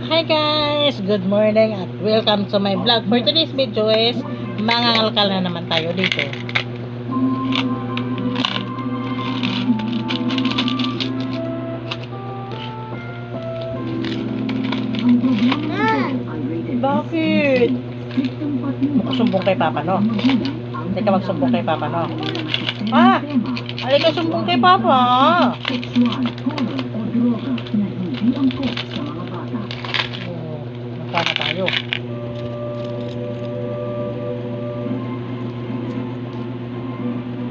Hi guys! Good morning at welcome to my vlog. For today's video is mangangalkal na naman tayo dito. Bakit? Magsumbong kay Papa, no? Hindi ka magsumbong kay Papa, no? Halika sumbong kay Papa. Magkana tayo.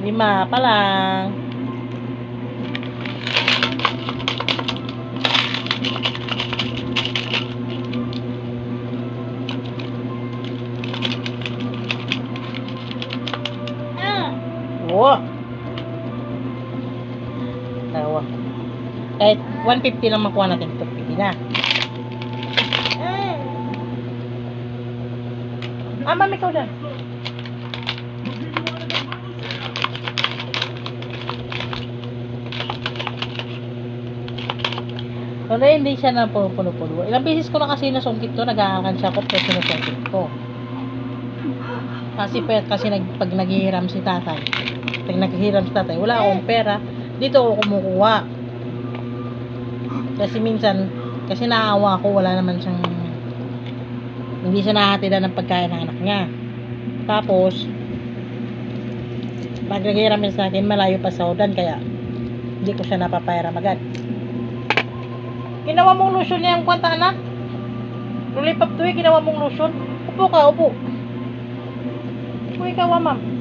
Lima pa lang. Oo. Tawa. Kahit 150 lang makuha natin, 250 na. Ma'am, ikaw dyan. Pero hindi siya na puno-puno. Ilang beses ko na kasi nasungkit to, nag-aakan siya ko, pero sinusungkit ko. Kasi pag naghihiram si tatay, wala akong pera, dito ako kumukuha. Kasi minsan, kasi naawa ako, wala naman siyang, hindi siya nakahatidan ng pagkain ng anak niya. Tapos, pag naghihiram siya sa akin, malayo pa sa udan, kaya hindi ko siya napapairam agad. Ginawa mong lotion niya ang kwanta, anak? Lulipap to ginawa mong lotion. Upo ka, upo. Upo ikaw, ma'am.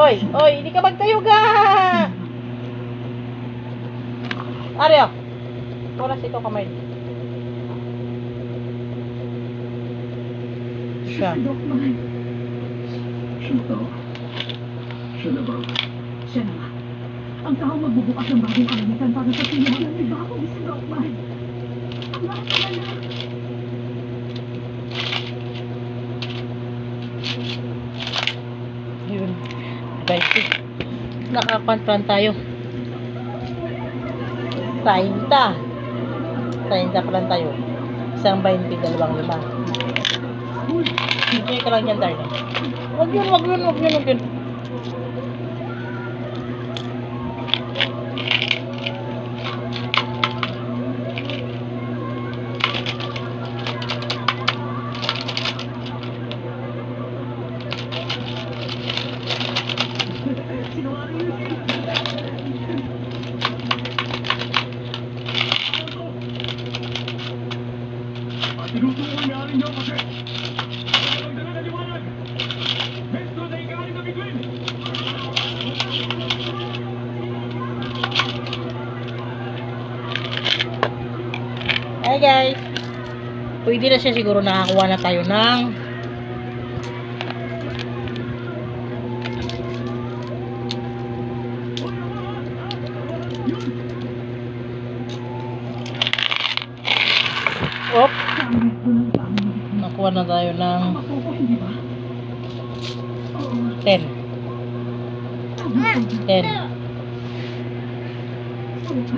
Oy, hindi ka magtayo ga. Aryo. Oras ito kamay. Siya. Siya na ba? Siya na ba? Ang tao magbubukas ng bagong kalamitan para sa sinuha ng iba akong si Rockman. Ang lahat na lang. Yun. Basic. Nakakontrol tayo. 30 pa lang tayo. Isang 20, dalawang 5. Hindi ka lang yan, darling. Wag yun. Tinutukoy niya rin niyo kasi magdala na liwanag. Besto na ikalim na bituin. Hi guys. Pwede na siya siguro, nakakuha na tayo ng nakuha na tayo ng 10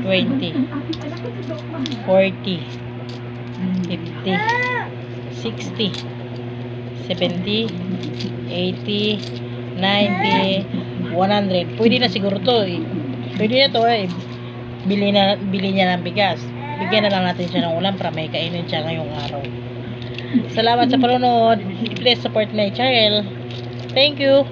20 40 50 60 70 80 90 100. Pwede na siguro to eh. Pwede na to eh. Bili niya ng bigas. Bigyan na lang natin siya ng ulam para may kainin siya ngayong araw. Salamat sa panonood. Please support my channel. Thank you.